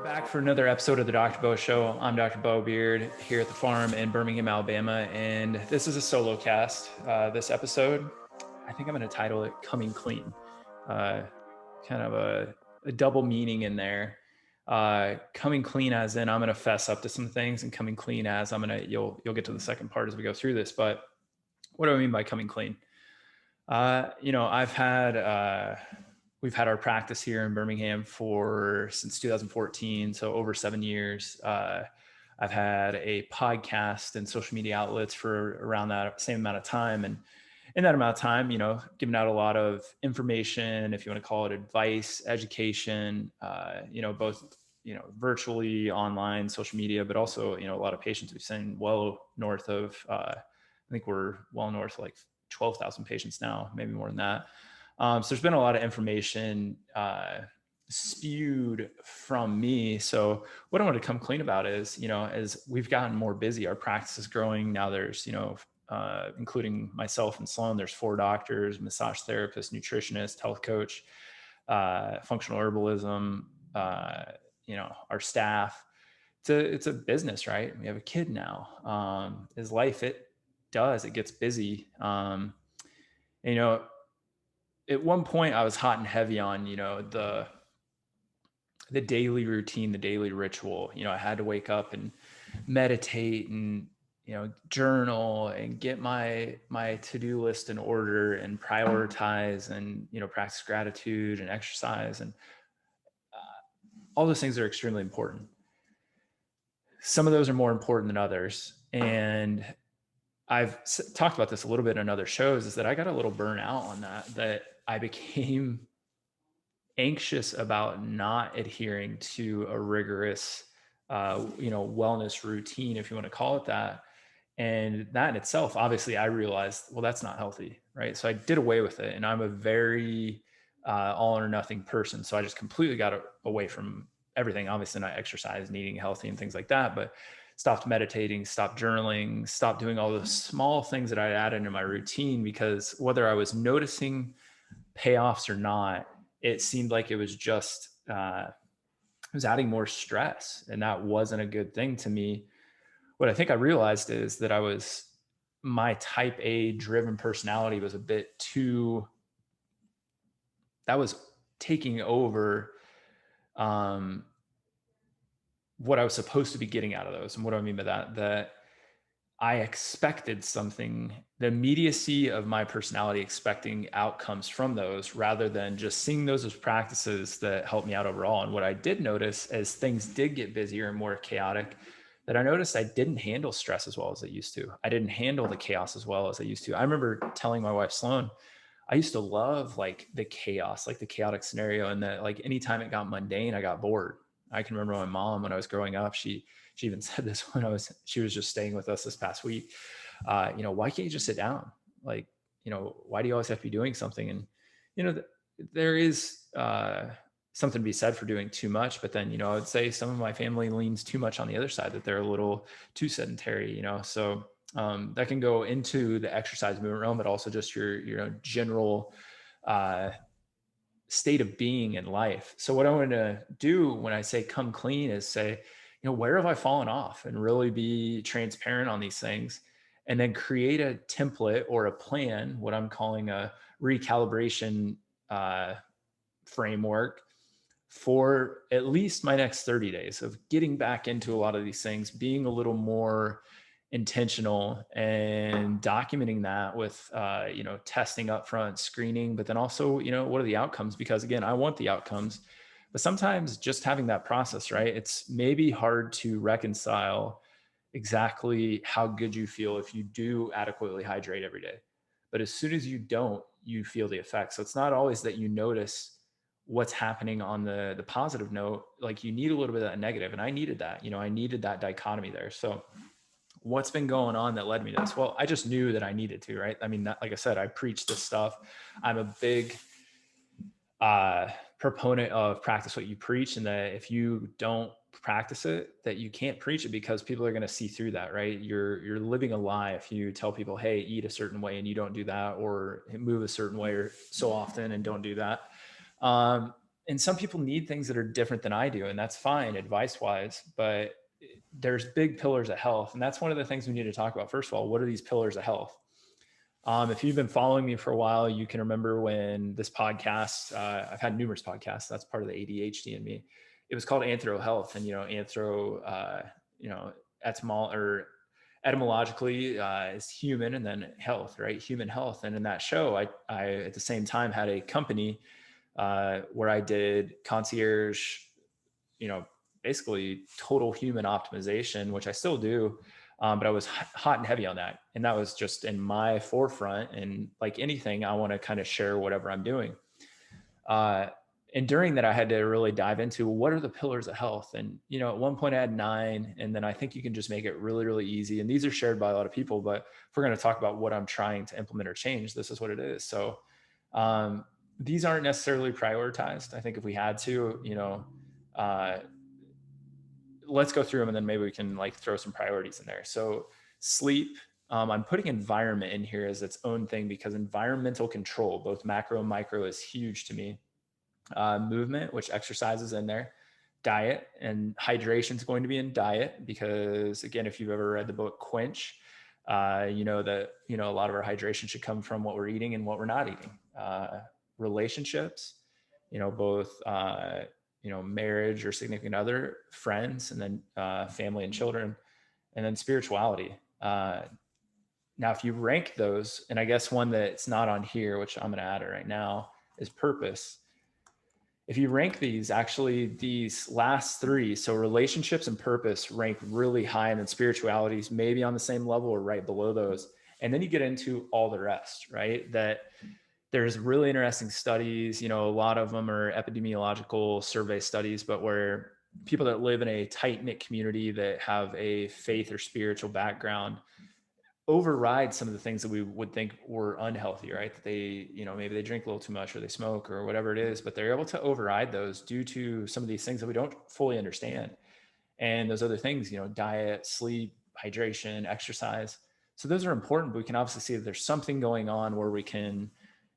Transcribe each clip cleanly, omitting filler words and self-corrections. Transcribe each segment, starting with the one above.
Back for another episode of the Dr. Beau Show. I'm Dr. Beau Beard here at the farm in Birmingham, Alabama, and this is a solo cast. This episode, I think I'm going to title it "Coming Clean." Uh, kind of a double meaning in there. Coming clean as in I'm going to fess up to some things, and coming clean as you'll get to the second part as we go through this. But what do I mean by coming clean? I've had we've had our practice here in Birmingham since 2014, so over 7 years. I've had a podcast and social media outlets for around that same amount of time, and in that amount of time, giving out a lot of information, if you want to call it advice, education, both virtually, online, social media, but also a lot of patients we've seen well north of. I think we're well north of like 12,000 patients now, maybe more than that. So there's been a lot of information spewed from me. So what I want to come clean about is, as we've gotten more busy, our practice is growing. Now there's, including myself and Sloan, there's 4 doctors, massage therapist, nutritionist, health coach, functional herbalism, our staff. It's a business, right? We have a kid now. As life, it gets busy. At one point I was hot and heavy on, the daily routine, the daily ritual. I had to wake up and meditate and, journal and get my to-do list in order and prioritize and, practice gratitude and exercise. And all those things are extremely important. Some of those are more important than others. And I've talked about this a little bit in other shows, is that I got a little burnout on that I became anxious about not adhering to a rigorous, wellness routine, if you want to call it that. And that in itself, obviously I realized, well, that's not healthy. Right. So I did away with it, and I'm a very all or nothing person. So I just completely got away from everything. Obviously not exercise and eating healthy and things like that, but stopped meditating, stopped journaling, stopped doing all the small things that I added into my routine, because whether I was noticing payoffs or not, it seemed like it was just, it was adding more stress, and that wasn't a good thing to me. What I think I realized is that my type A driven personality was a bit too, that was taking over, what I was supposed to be getting out of those. And what do I mean by that? That I expected something, the immediacy of my personality expecting outcomes from those, rather than just seeing those as practices that help me out overall. And what I did notice as things did get busier and more chaotic, that I noticed I didn't handle stress as well as I used to. I didn't handle the chaos as well as I used to. I remember telling my wife, Sloan, I used to love like the chaos, like the chaotic scenario. And that like anytime it got mundane, I got bored. I can remember my mom when I was growing up, she even said this when she was just staying with us this past week. Why can't you just sit down? Like, why do you always have to be doing something? And, there is something to be said for doing too much, but then, I would say some of my family leans too much on the other side, that they're a little too sedentary, so that can go into the exercise movement realm, but also just your general state of being in life. So what I want to do when I say come clean is say, where have I fallen off, and really be transparent on these things, and then create a template or a plan, what I'm calling a recalibration framework for at least my next 30 days of getting back into a lot of these things, being a little more intentional and documenting that with, testing upfront, screening, but then also, what are the outcomes? Because again, I want the outcomes, but sometimes just having that process, right? It's maybe hard to reconcile exactly how good you feel if you do adequately hydrate every day. But as soon as you don't, you feel the effects. So it's not always that you notice what's happening on the positive note. Like you need a little bit of that negative. And I needed that, I needed that dichotomy there. So what's been going on that led me to this? Well, I just knew that I needed to, right? I mean, like I said, I preach this stuff. I'm a big proponent of practice what you preach, and that if you don't practice it, that you can't preach it, because people are going to see through that, right? You're living a lie if you tell people, hey, eat a certain way and you don't do that, or move a certain way or so often and don't do that. and some people need things that are different than I do, and that's fine advice wise, but there's big pillars of health. And that's one of the things we need to talk about. First of all, what are these pillars of health? If you've been following me for a while, you can remember when this podcast, I've had numerous podcasts. That's part of the ADHD in me. It was called Anthro Health, and etymologically is human, and then health, right? Human health. And in that show, I at the same time had a company where I did concierge, basically total human optimization, which I still do. But I was hot and heavy on that. And that was just in my forefront. And like anything, I want to kind of share whatever I'm doing. And during that, I had to really dive into what are the pillars of health. And, at one point I had 9, and then I think you can just make it really, really easy. And these are shared by a lot of people, but if we're going to talk about what I'm trying to implement or change, this is what it is. So these aren't necessarily prioritized. I think if we had to, let's go through them, and then maybe we can like throw some priorities in there. So sleep, I'm putting environment in here as its own thing because environmental control, both macro and micro, is huge to me. Movement, which exercise is in there. Diet, and hydration is going to be in diet because, again, if you've ever read the book Quench, you know that a lot of our hydration should come from what we're eating and what we're not eating. Relationships, both marriage or significant other, friends, and then family and children, and then spirituality. Now, if you rank those, and I guess one that's not on here, which I'm going to add it right now, is purpose. If you rank these, actually these last 3, so relationships and purpose, rank really high, and then spiritualities maybe on the same level or right below those. And then you get into all the rest, right? That there's really interesting studies, a lot of them are epidemiological survey studies, but where people that live in a tight-knit community that have a faith or spiritual background override some of the things that we would think were unhealthy, right? That they, maybe they drink a little too much or they smoke or whatever it is, but they're able to override those due to some of these things that we don't fully understand. And those other things, diet, sleep, hydration, exercise. So those are important, but we can obviously see that there's something going on where we can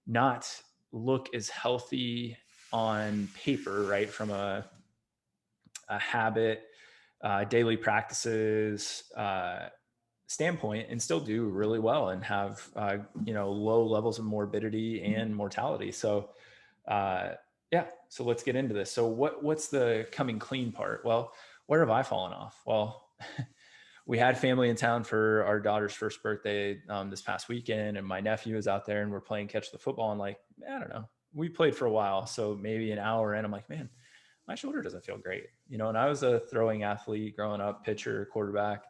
not look as healthy on paper, right? From a habit, daily practices, standpoint, and still do really well and have low levels of morbidity and mortality. So so let's get into this. So what's the coming clean part? Well, where have I fallen off? Well, we had family in town for our daughter's first birthday this past weekend, and my nephew was out there, and we're playing catch the football. And like, I don't know, we played for a while, so maybe an hour in, I'm like, man, my shoulder doesn't feel great, and I was a throwing athlete growing up, pitcher, quarterback.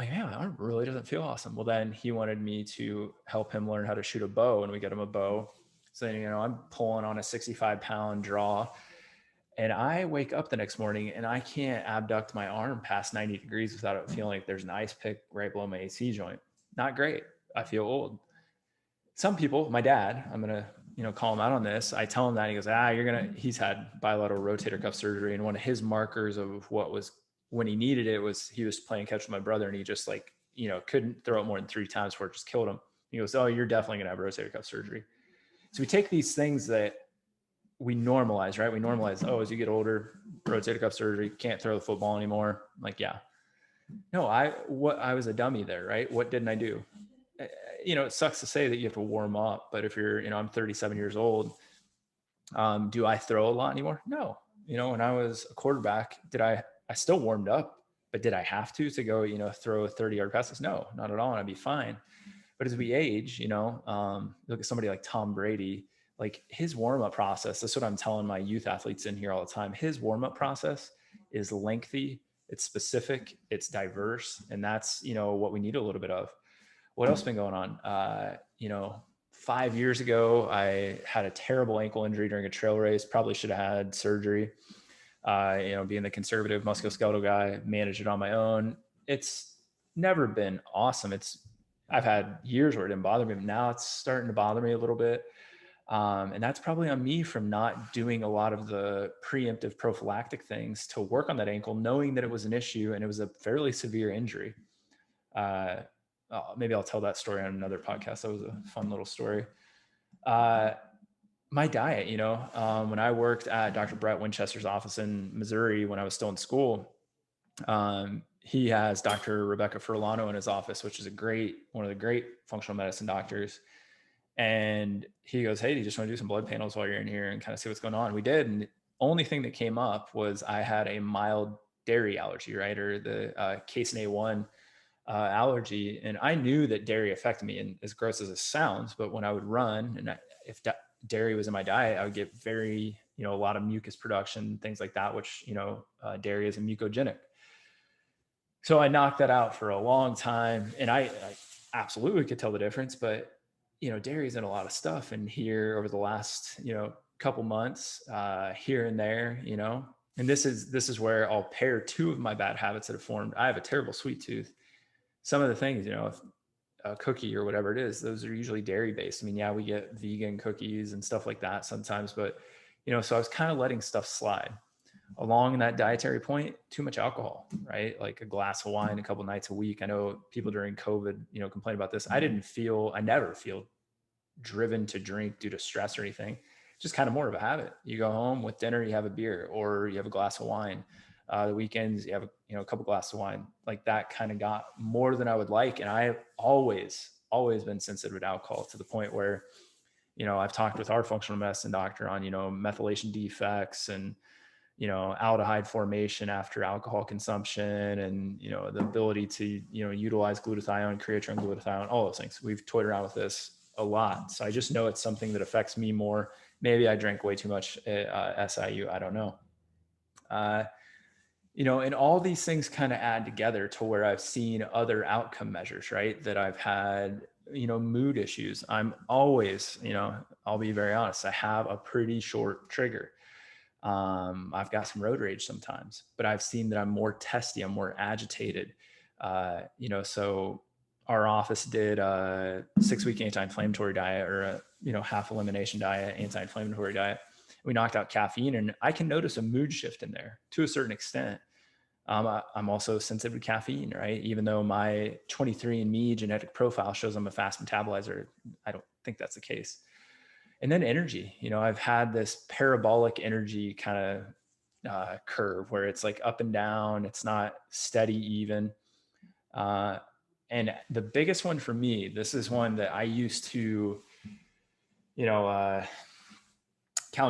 Like, man, my arm really doesn't feel awesome. Well, then he wanted me to help him learn how to shoot a bow, and we got him a bow. So, I'm pulling on a 65-pound draw, and I wake up the next morning and I can't abduct my arm past 90 degrees without it feeling like there's an ice pick right below my AC joint. Not great. I feel old. Some people, my dad, I'm going to, call him out on this. I tell him that, he goes, he's had bilateral rotator cuff surgery. And one of his markers of what was, when he needed it, was he was playing catch with my brother, and he just couldn't throw it more than 3 times before it just killed him. He goes, oh, you're definitely going to have rotator cuff surgery. So we take these things that we normalize, right? We normalize, oh, as you get older, rotator cuff surgery, can't throw the football anymore. I'm like, yeah. No, I was a dummy there, right? What didn't I do? It sucks to say that you have to warm up, but if you're, I'm 37 years old, do I throw a lot anymore? No. When I was a quarterback, I still warmed up, but did I have to go, throw a 30-yard passes? No, not at all. And I'd be fine. But as we age, look at somebody like Tom Brady, like his warm-up process. That's what I'm telling my youth athletes in here all the time. His warm-up process is lengthy, it's specific, it's diverse. And that's, what we need a little bit of. What else has been going on? 5 years ago, I had a terrible ankle injury during a trail race, probably should have had surgery. Being the conservative musculoskeletal guy, managed it on my own. It's never been awesome. I've had years where it didn't bother me, but now it's starting to bother me a little bit. And that's probably on me from not doing a lot of the preemptive prophylactic things to work on that ankle, knowing that it was an issue and it was a fairly severe injury. Maybe I'll tell that story on another podcast. That was a fun little story. My diet, when I worked at Dr. Brett Winchester's office in Missouri when I was still in school, he has Dr. Rebecca Furlano in his office, which is one of the great functional medicine doctors. And he goes, "Hey, do you just want to do some blood panels while you're in here and kind of see what's going on?" We did. And the only thing that came up was I had a mild dairy allergy, right? Or the casein A1 allergy. And I knew that dairy affected me. And as gross as it sounds, but when I would run and if dairy was in my diet, I would get a lot of mucus production, things like that, which, dairy is a mucogenic. So I knocked that out for a long time, and I absolutely could tell the difference. But dairy's in a lot of stuff, and here over the last couple months, here and there, and this is where I'll pair two of my bad habits that have formed. I have a terrible sweet tooth. Some of the things, if a cookie or whatever it is, those are usually dairy based. I mean, yeah, we get vegan cookies and stuff like that sometimes, but so I was kind of letting stuff slide along that dietary point. Too much alcohol, right? Like a glass of wine a couple nights a week. I know people during COVID, complain about this. I never feel driven to drink due to stress or anything. Just kind of more of a habit. You go home with dinner, you have a beer or you have a glass of wine. The weekends, you have a couple glasses of wine. Like that kind of got more than I would like. And I've always been sensitive to alcohol to the point where, I've talked with our functional medicine doctor on, methylation defects and, aldehyde formation after alcohol consumption and, the ability to, utilize glutathione, creatine glutathione, all those things. We've toyed around with this a lot. So I just know it's something that affects me more. Maybe I drank way too much at SIU. I don't know. And all these things kind of add together to where I've seen other outcome measures, right? That I've had, mood issues. I'm always, I'll be very honest, I have a pretty short trigger. I've got some road rage sometimes, but I've seen that I'm more testy, I'm more agitated. So our office did a 6-week anti-inflammatory diet or a, half elimination diet, anti-inflammatory diet. We knocked out caffeine and I can notice a mood shift in there to a certain extent. I'm also sensitive to caffeine, right? Even though my 23andMe genetic profile shows I'm a fast metabolizer, I don't think that's the case. And then energy, I've had this parabolic energy kind of curve where it's like up and down. It's not steady even. And the biggest one for me, this is one that I used to, Cal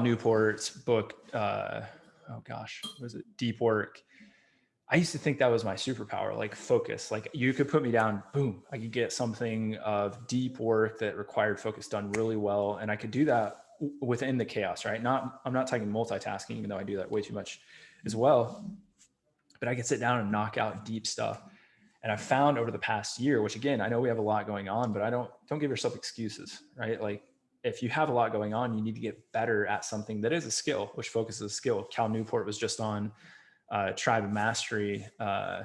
Newport's book, was it Deep Work? I used to think that was my superpower, like focus. Like you could put me down, boom, I could get something of deep work that required focus done really well. And I could do that within the chaos, right? I'm not talking multitasking, even though I do that way too much as well. But I could sit down and knock out deep stuff. And I found over the past year, which again, I know we have a lot going on, but don't give yourself excuses, right? Like if you have a lot going on, you need to get better at something that is a skill, which focuses a skill. Cal Newport was just on Tribe of Mastery. I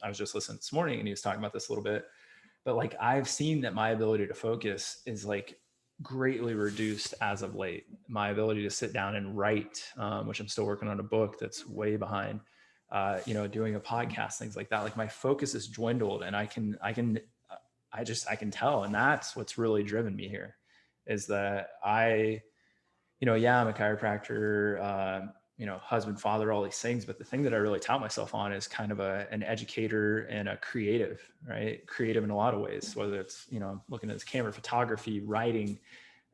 was just listening this morning and he was talking about this a little bit, but like I've seen that my ability to focus is like greatly reduced as of late. My ability to sit down and write, which I'm still working on a book that's way behind, doing a podcast, things like that. Like my focus is dwindled and I can tell. And that's what's really driven me here is that I'm a chiropractor, husband, father, all these things. But the thing that I really tout myself on is kind of an educator and a creative, right? Creative in a lot of ways, whether it's, looking at this camera photography, writing,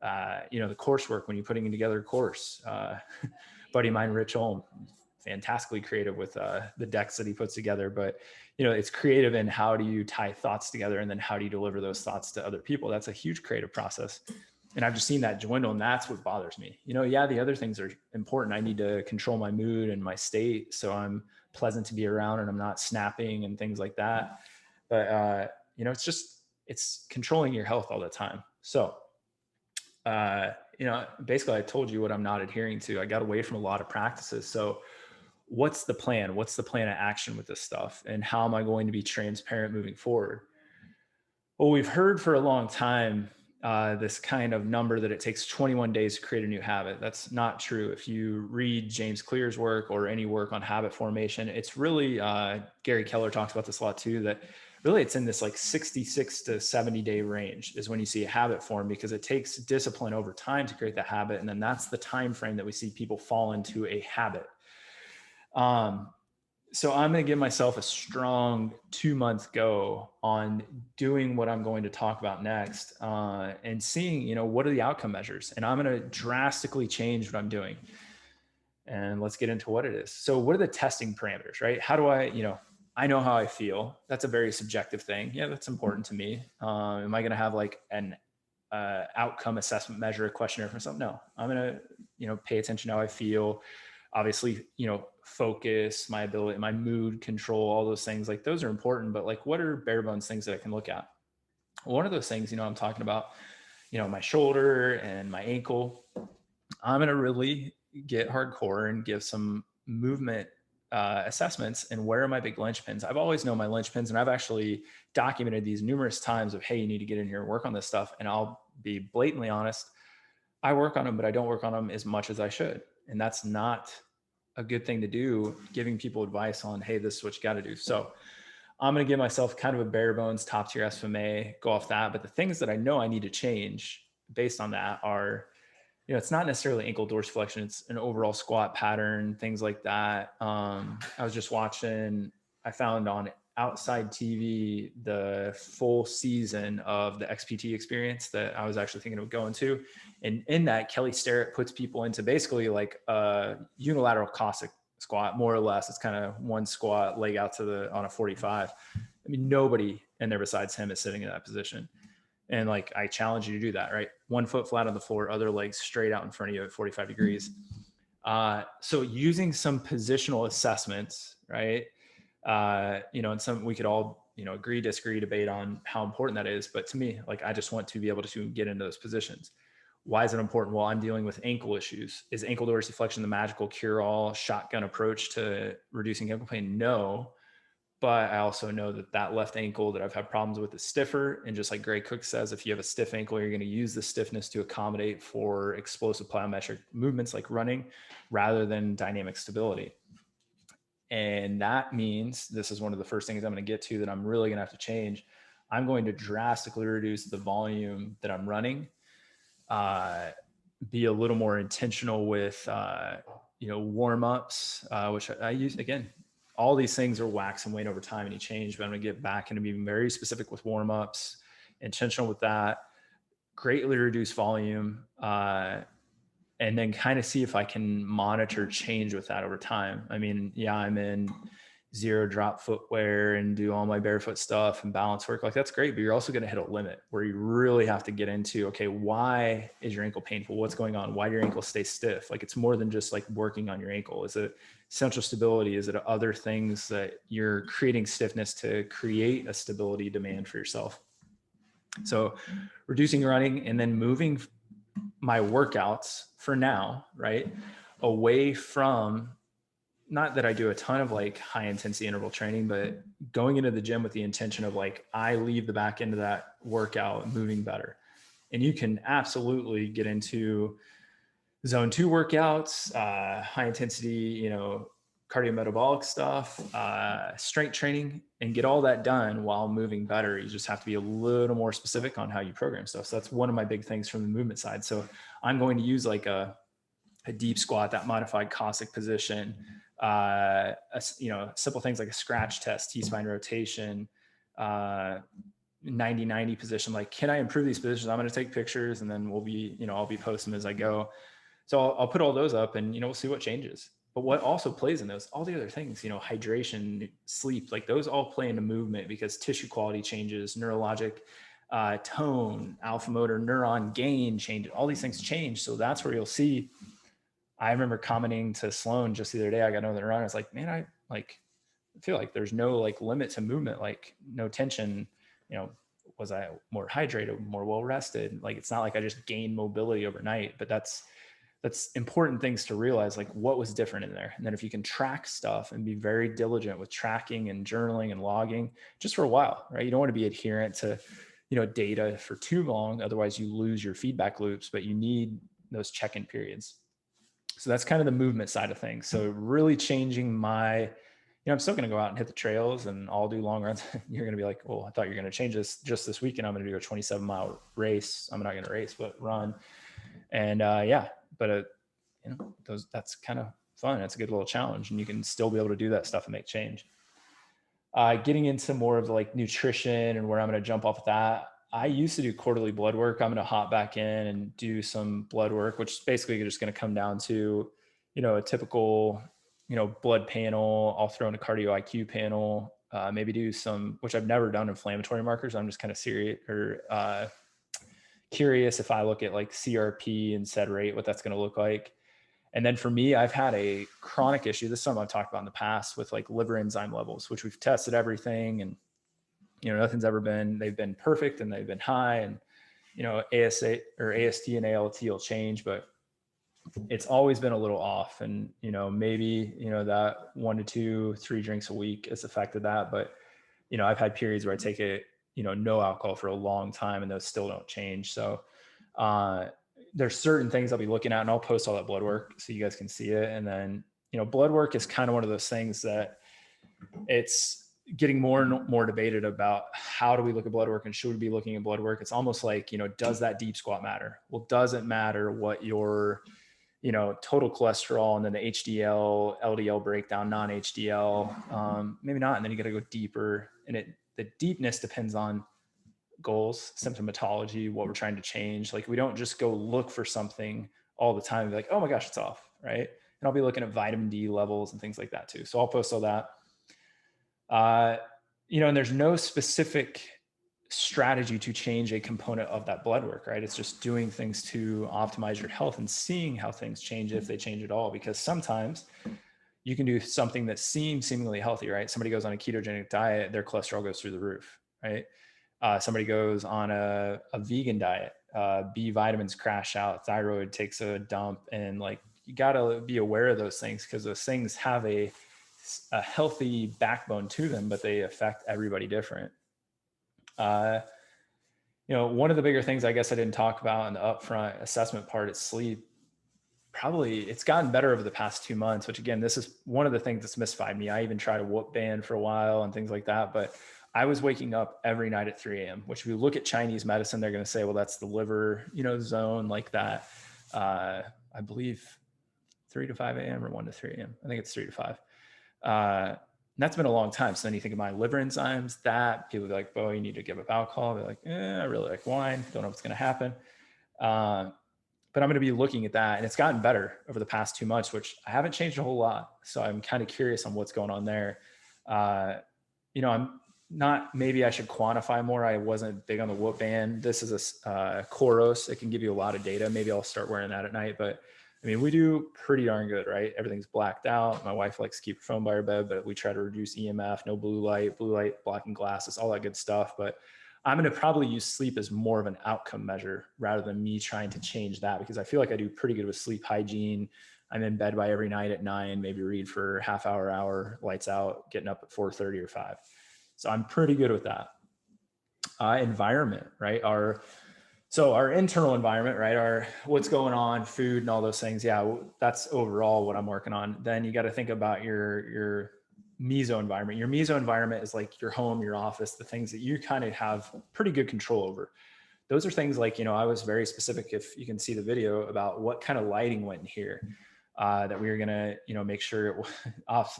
the coursework when you're putting together a course. Buddy of mine, Rich Holm, fantastically creative with the decks that he puts together. But, it's creative in how do you tie thoughts together and then how do you deliver those thoughts to other people? That's a huge creative process. And I've just seen that dwindle and that's what bothers me. The other things are important. I need to control my mood and my state so I'm pleasant to be around and I'm not snapping and things like that. But, it's controlling your health all the time. So, basically I told you what I'm not adhering to. I got away from a lot of practices. So what's the plan? What's the plan of action with this stuff? And how am I going to be transparent moving forward? Well, we've heard for a long time this kind of number that it takes 21 days to create a new habit. That's not true. If you read James Clear's work or any work on habit formation, it's really, Gary Keller talks about this a lot too, that really it's in this like 66 to 70 day range is when you see a habit form, because it takes discipline over time to create that habit. And then that's the time frame that we see people fall into a habit. So I'm going to give myself a strong 2-month go on doing what I'm going to talk about next, and seeing, what are the outcome measures, and I'm going to drastically change what I'm doing. And let's get into what it is. So what are the testing parameters, right? How do I know how I feel. That's a very subjective thing. Yeah, that's important to me. Am I going to have like an outcome assessment measure, a questionnaire for something? No, I'm going to, pay attention to how I feel. Obviously, focus, my ability, my mood control, all those things, like those are important, but like, what are bare bones things that I can look at? One of those things, I'm talking about, my shoulder and my ankle. I'm going to really get hardcore and give some movement assessments. And where are my big linchpins? I've always known my linchpins, and I've actually documented these numerous times of, hey, you need to get in here and work on this stuff. And I'll be blatantly honest. I work on them, but I don't work on them as much as I should. And that's not a good thing to do, giving people advice on, hey, this is what you got to do. So I'm going to give myself kind of a bare bones top tier FMA, go off that. But the things that I know I need to change based on that are, it's not necessarily ankle dorsiflexion. It's an overall squat pattern, things like that. I was just watching, I found on Outside TV, the full season of the XPT experience that I was actually thinking of going to. And in that, Kelly Starrett puts people into basically like a unilateral Cossack squat, more or less. It's kind of one squat, leg out on a 45. I mean, nobody in there besides him is sitting in that position. And like, I challenge you to do that, right? 1 foot flat on the floor, other legs straight out in front of you at 45 degrees. So using some positional assessments, right? And some, we could all, agree, disagree, debate on how important that is. But to me, like, I just want to be able to get into those positions. Why is it important? Well, I'm dealing with ankle issues. Is ankle dorsiflexion the magical cure-all shotgun approach to reducing ankle pain? No. But I also know that left ankle that I've had problems with is stiffer. And just like Gray Cook says, if you have a stiff ankle, you're going to use the stiffness to accommodate for explosive plyometric movements like running rather than dynamic stability. And that means, this is one of the first things I'm going to get to that I'm really going to have to change. I'm going to drastically reduce the volume that I'm running, be a little more intentional with, warm-ups, which I use. Again, all these things are wax and wane over time and you change, but I'm going to get back into being very specific with warm-ups, intentional with that, greatly reduce volume, and then kind of see if I can monitor change with that over time. I mean, yeah, I'm in zero drop footwear and do all my barefoot stuff and balance work. Like, that's great, but you're also going to hit a limit where you really have to get into, okay, why is your ankle painful? What's going on? Why do your ankles stay stiff? Like, it's more than just like working on your ankle. Is it central stability? Is it other things that you're creating stiffness to create a stability demand for yourself? So reducing running and then moving my workouts for now, right, away from, not that I do a ton of like high intensity interval training, but going into the gym with the intention of like, I leave the back end of that workout moving better. And you can absolutely get into zone 2 workouts, high intensity, cardiometabolic stuff, strength training, and get all that done while moving better. You just have to be a little more specific on how you program stuff. So that's one of my big things from the movement side. So I'm going to use like a deep squat, that modified Cossack position, simple things like a scratch test, T-spine rotation, 90-90 position. Like, can I improve these positions? I'm going to take pictures and then I'll be posting them as I go. So I'll put all those up and, we'll see what changes. But what also plays in those, all the other things, hydration, sleep, like those all play into movement because tissue quality changes, neurologic tone, alpha motor neuron gain changes, all these things change. So that's where you'll see. I remember commenting to Sloan just the other day, I got another run. I was like, man, I feel like there's no like limit to movement, like no tension, was I more hydrated, more well-rested? Like, it's not like I just gained mobility overnight, but that's important things to realize, like what was different in there. And then if you can track stuff and be very diligent with tracking and journaling and logging just for a while, right? You don't want to be adherent to, data for too long. Otherwise you lose your feedback loops, but you need those check-in periods. So that's kind of the movement side of things. So really changing my I'm still going to go out and hit the trails and I'll do long runs. You're going to be like, well, I thought you were going to change this just this weekend. I'm going to do a 27-mile race. I'm not going to race, but run. And yeah, but that's kind of fun. It's a good little challenge, and you can still be able to do that stuff and make change. Getting into more of like nutrition and where I'm going to jump off of that. I used to do quarterly blood work. I'm going to hop back in and do some blood work, which is basically just going to come down to, a typical, blood panel. I'll throw in a cardio IQ panel, maybe do some, which I've never done, inflammatory markers. I'm just kind of serious or curious if I look at like CRP and sed rate, what that's going to look like. And then for me, I've had a chronic issue. This is something I've talked about in the past with like liver enzyme levels, which we've tested everything, and they've been perfect and they've been high, and ASA or AST and ALT will change, but it's always been a little off. And maybe that 1 to 2, 3 drinks a week has affected that. But I've had periods where I take it, no alcohol for a long time, and those still don't change. So there's certain things I'll be looking at, and I'll post all that blood work so you guys can see it. And then, blood work is kind of one of those things that it's getting more and more debated about how do we look at blood work and should we be looking at blood work? It's almost like, does that deep squat matter? Well, does it matter what your, total cholesterol and then the HDL, LDL breakdown, non-HDL, maybe not. And then you got to go deeper, and the deepness depends on goals, symptomatology, what we're trying to change. Like, we don't just go look for something all the time and be like, oh my gosh, it's off, right? And I'll be looking at vitamin D levels and things like that too. So I'll post all that. And there's no specific strategy to change a component of that blood work, right? It's just doing things to optimize your health and seeing how things change, if they change at all. Because sometimes you can do something that seems seemingly healthy, right? Somebody goes on a ketogenic diet, their cholesterol goes through the roof, right? Somebody goes on a vegan diet, B vitamins crash out, thyroid takes a dump, and like, you got to be aware of those things, because those things have a healthy backbone to them, but they affect everybody different. One of the bigger things I guess I didn't talk about in the upfront assessment part is sleep. Probably it's gotten better over the past 2 months, which again, this is one of the things that's mystified me. I even tried a whoop band for a while and things like that, but I was waking up every night at 3 a.m., which if you look at Chinese medicine, they're going to say, well, that's the liver, zone like that. I believe 3 to 5 a.m. or 1 to 3 a.m. I think it's 3 to 5. And that's been a long time. So then you think of my liver enzymes, that people be like, Beau, you need to give up alcohol. They're like, I really like wine. Don't know what's going to happen. But I'm going to be looking at that, and it's gotten better over the past 2 months, which I haven't changed a whole lot. So I'm kind of curious on what's going on there. I'm not, maybe I should quantify more. I wasn't big on the whoop band. This is a Koros. It can give you a lot of data. Maybe I'll start wearing that at night, but I mean, we do pretty darn good, right? Everything's blacked out. My wife likes to keep her phone by her bed, but we try to reduce EMF, no blue light blocking glasses, all that good stuff. But I'm going to probably use sleep as more of an outcome measure rather than me trying to change that, because I feel like I do pretty good with sleep hygiene. I'm in bed by every night at 9, maybe read for half hour, lights out, getting up at 4:30 or 5. So I'm pretty good with that. Environment, right? Our internal environment, right? What's going on, food and all those things. Yeah, that's overall what I'm working on. Then you got to think about your meso environment. Your meso environment is like your home, your office, the things that you kind of have pretty good control over. Those are things like, I was very specific, if you can see the video, about what kind of lighting went in here. That we were going to, make sure it was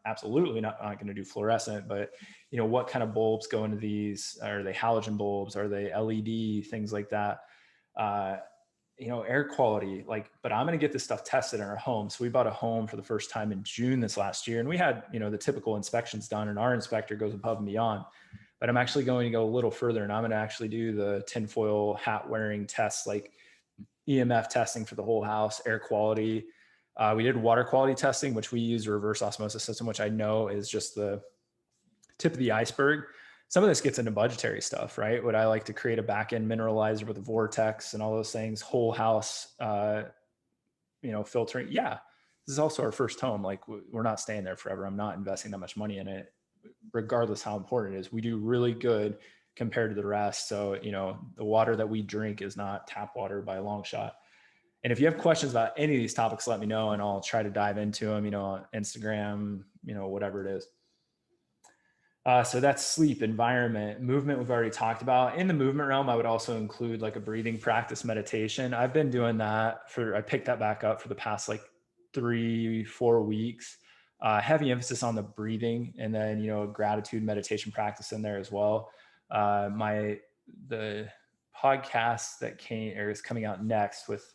absolutely not going to do fluorescent, but, what kind of bulbs go into these? Are they halogen bulbs? Are they LED, things like that? Air quality, but I'm going to get this stuff tested in our home. So we bought a home for the first time in June this last year, and we had, the typical inspections done, and our inspector goes above and beyond, but I'm actually going to go a little further, and I'm going to actually do the tinfoil hat wearing tests, like EMF testing for the whole house, air quality. We did water quality testing, which we use a reverse osmosis system, which I know is just the tip of the iceberg. Some of this gets into budgetary stuff, right? Would I like to create a back-end mineralizer with a vortex and all those things, whole house, filtering? Yeah. This is also our first home. Like, we're not staying there forever. I'm not investing that much money in it, regardless how important it is. We do really good compared to the rest. So, the water that we drink is not tap water by a long shot. And if you have questions about any of these topics, let me know and I'll try to dive into them, on Instagram, whatever it is. So that's sleep, environment, movement we've already talked about. In the movement realm, I would also include like a breathing practice, meditation. I've been doing that I picked that back up for the past like 3-4 weeks. Heavy emphasis on the breathing, and then, a gratitude meditation practice in there as well. The podcast that is coming out next with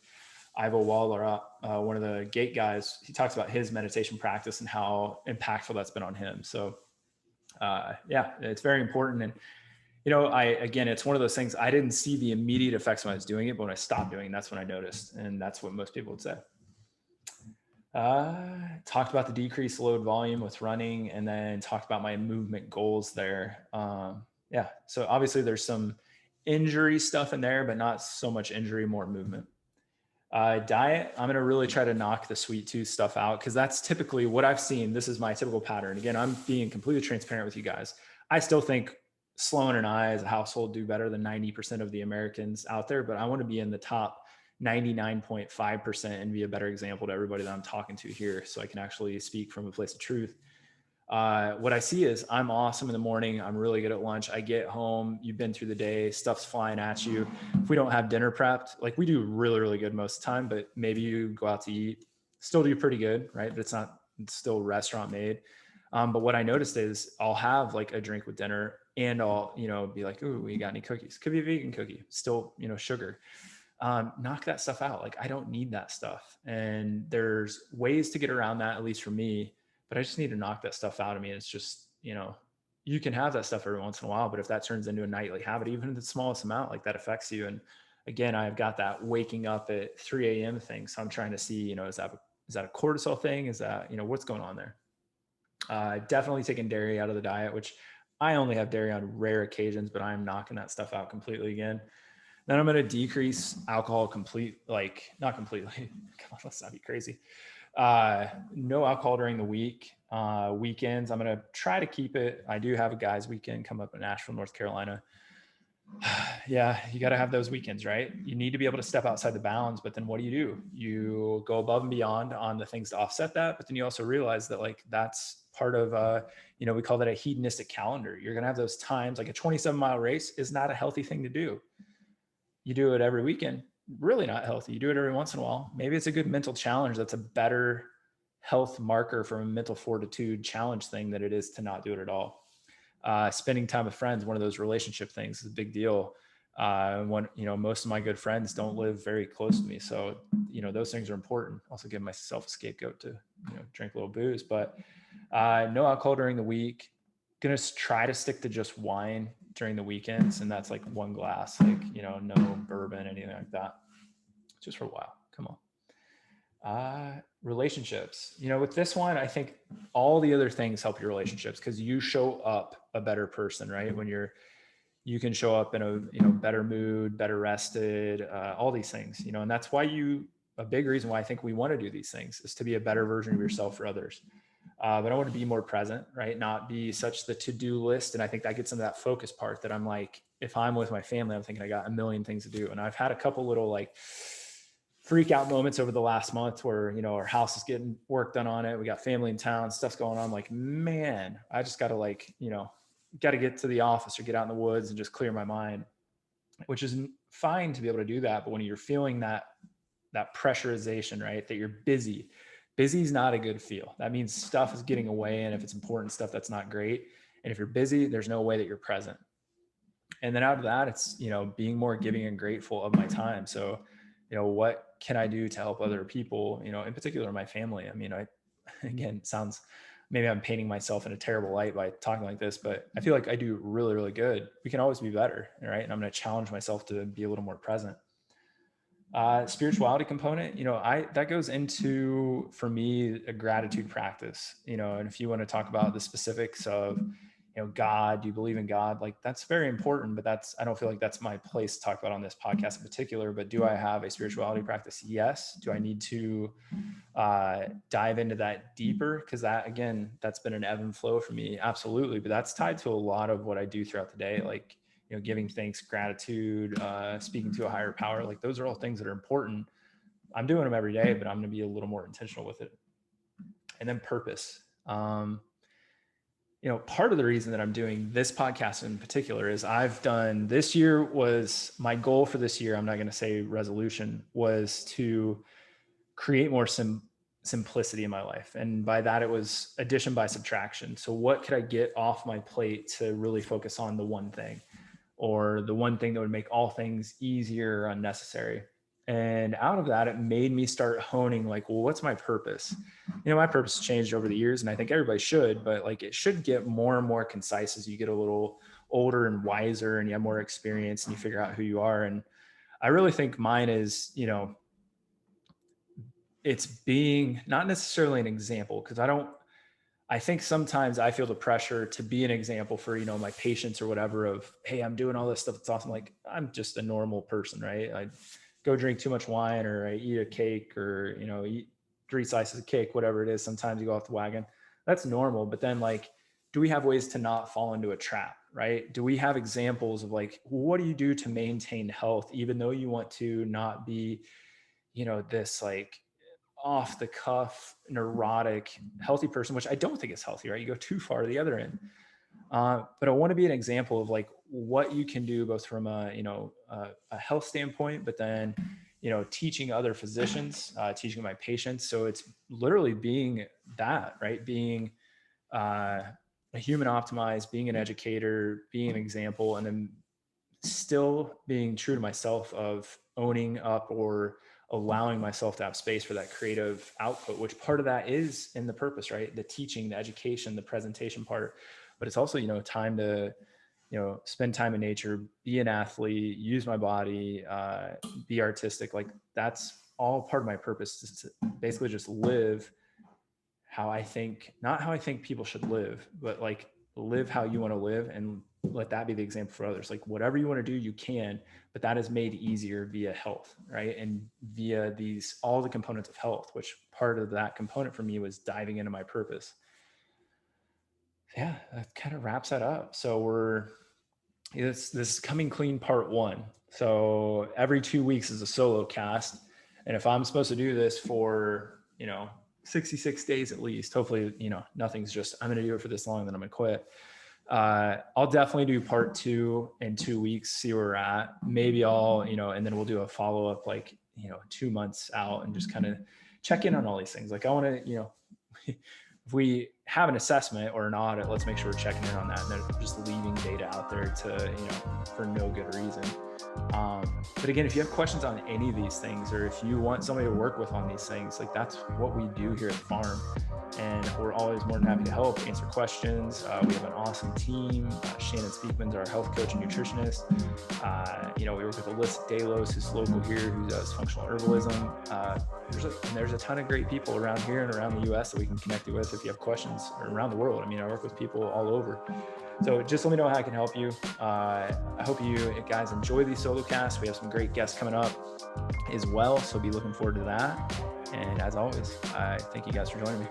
Ivo Waller, one of the gate guys, he talks about his meditation practice and how impactful that's been on him. So yeah, it's very important. And, again, it's one of those things, I didn't see the immediate effects when I was doing it, but when I stopped doing it, that's when I noticed. And that's what most people would say. Talked about the decreased load volume with running, and then talked about my movement goals there. Yeah. So obviously there's some injury stuff in there, but not so much injury, more movement. Diet, I'm going to really try to knock the sweet tooth stuff out, because that's typically what I've seen. This is my typical pattern. Again, I'm being completely transparent with you guys. I still think Sloan and I as a household do better than 90% of the Americans out there, but I want to be in the top 99.5% and be a better example to everybody that I'm talking to here, so I can actually speak from a place of truth. What I see is I'm awesome in the morning. I'm really good at lunch. I get home, you've been through the day, stuff's flying at you. If we don't have dinner prepped, like we do really, really good most of the time, but maybe you go out to eat, still do pretty good, right? But it's still restaurant made. But what I noticed is I'll have like a drink with dinner, and I'll, be like, ooh, we got any cookies? Could be a vegan cookie, still, sugar. Knock that stuff out. Like, I don't need that stuff. And there's ways to get around that, at least for me, but I just need to knock that stuff out of me. And it's just, you can have that stuff every once in a while, but if that turns into a nightly habit, even the smallest amount, like that affects you. And again, I've got that waking up at 3 a.m. thing. So I'm trying to see, is that a cortisol thing? Is that, what's going on there? Definitely taking dairy out of the diet, which I only have dairy on rare occasions, but I'm knocking that stuff out completely again. Then I'm going to decrease alcohol not completely. Come on, let's not be crazy. No alcohol during the week. Weekends, I'm going to try to keep it. I do have a guys weekend come up in Asheville, North Carolina. Yeah, you got to have those weekends, right? You need to be able to step outside the bounds, but then what do? You go above and beyond on the things to offset that. But then you also realize that like, that's part of, we call that a hedonistic calendar. You're going to have those times, like a 27-mile race is not a healthy thing to do. You do it every weekend, really not healthy. You do it every once in a while. Maybe it's a good mental challenge. That's a better health marker from a mental fortitude challenge thing than it is to not do it at all. Spending time with friends, one of those relationship things, is a big deal. Most of my good friends don't live very close to me. So, those things are important. Also give myself a scapegoat to, drink a little booze, but no alcohol during the week. Going to try to stick to just wine during the weekends. And that's like one glass, like, no bourbon, anything like that, just for a while. Come on. Relationships, with this one, I think all the other things help your relationships, because you show up a better person, right? When you can show up in a, better mood, better rested, all these things, and that's why a big reason why I think we want to do these things is to be a better version of yourself for others. But I want to be more present, right? Not be such the to-do list. And I think that gets into that focus part that I'm like, if I'm with my family, I'm thinking I got a million things to do. And I've had a couple little like freak out moments over the last month where, our house is getting work done on it. We got family in town, stuff's going on. I'm like, man, I just got to got to get to the office or get out in the woods and just clear my mind, which is fine to be able to do that. But when you're feeling that pressurization, right, that you're busy is not a good feel. That means stuff is getting away. And if it's important stuff, that's not great. And if you're busy, there's no way that you're present. And then out of that, it's, being more giving and grateful of my time. So, what can I do to help other people, in particular my family? I mean, again, sounds, maybe I'm painting myself in a terrible light by talking like this, but I feel like I do really, really good. We can always be better. Right. And I'm going to challenge myself to be a little more present. Spirituality component, that goes into, for me, a gratitude practice, and if you want to talk about the specifics of, God, do you believe in God? Like, that's very important, but I don't feel like that's my place to talk about on this podcast in particular. But do I have a spirituality practice? Yes. Do I need to dive into that deeper? Because that's been an ebb and flow for me. Absolutely. But that's tied to a lot of what I do throughout the day. Like, giving thanks, gratitude, speaking to a higher power. Like, those are all things that are important. I'm doing them every day, but I'm going to be a little more intentional with it. And then purpose. Part of the reason that I'm doing this podcast in particular is this year was my goal for this year. I'm not going to say resolution, was to create more simplicity in my life. And by that, it was addition by subtraction. So what could I get off my plate to really focus on the one thing, or the one thing that would make all things easier or unnecessary? And out of that, it made me start honing like, well, what's my purpose? My purpose changed over the years, and I think everybody should, but like it should get more and more concise as you get a little older and wiser and you have more experience and you figure out who you are. And I really think mine is, it's being not necessarily an example, because I think sometimes I feel the pressure to be an example for, my patients or whatever of, hey, I'm doing all this stuff. It's awesome. Like, I'm just a normal person, right? I go drink too much wine, or I eat a cake, or, eat 3 slices of cake, whatever it is. Sometimes you go off the wagon. That's normal. But then like, do we have ways to not fall into a trap, right? Do we have examples of like, what do you do to maintain health, even though you want to not be, this like off the cuff, neurotic, healthy person, which I don't think is healthy, right? You go too far to the other end. But I want to be an example of like what you can do both from a health standpoint, but then, teaching other physicians, teaching my patients. So it's literally being that, right? Being a human optimized, being an educator, being an example, and then still being true to myself of owning up or allowing myself to have space for that creative output, which part of that is in the purpose, right? The teaching, the education, the presentation part, but it's also, time to, spend time in nature, be an athlete, use my body, be artistic. Like that's all part of my purpose, is to basically just live how I think, not how I think people should live, but like live how you want to live, and let that be the example for others. Like whatever you want to do, you can, but that is made easier via health, right? And via all the components of health, which part of that component for me was diving into my purpose. Yeah, that kind of wraps that up. So this is Coming Clean Part 1. So every 2 weeks is a solo cast. And if I'm supposed to do this for, 66 days at least, hopefully, nothing's just, I'm going to do it for this long, then I'm going to quit. I'll definitely do part 2 in 2 weeks, see where we're at. Maybe I'll, and then we'll do a follow-up, like, 2 months out, and just kind of check in on all these things. Like I want to, if we have an assessment or an audit, let's make sure we're checking in on that, and then just leaving data out there to, for no good reason. But again, if you have questions on any of these things, or if you want somebody to work with on these things, like that's what we do here at the farm. And we're always more than happy to help answer questions. We have an awesome team. Shannon Speakman's our health coach and nutritionist. We work with Alyssa Delos, who's local here, who does functional herbalism. There's a ton of great people around here and around the US that we can connect you with if you have questions, or around the world. I mean, I work with people all over. So just let me know how I can help you. I hope you guys enjoy these solo casts. We have some great guests coming up as well, so be looking forward to that. And as always, I thank you guys for joining me.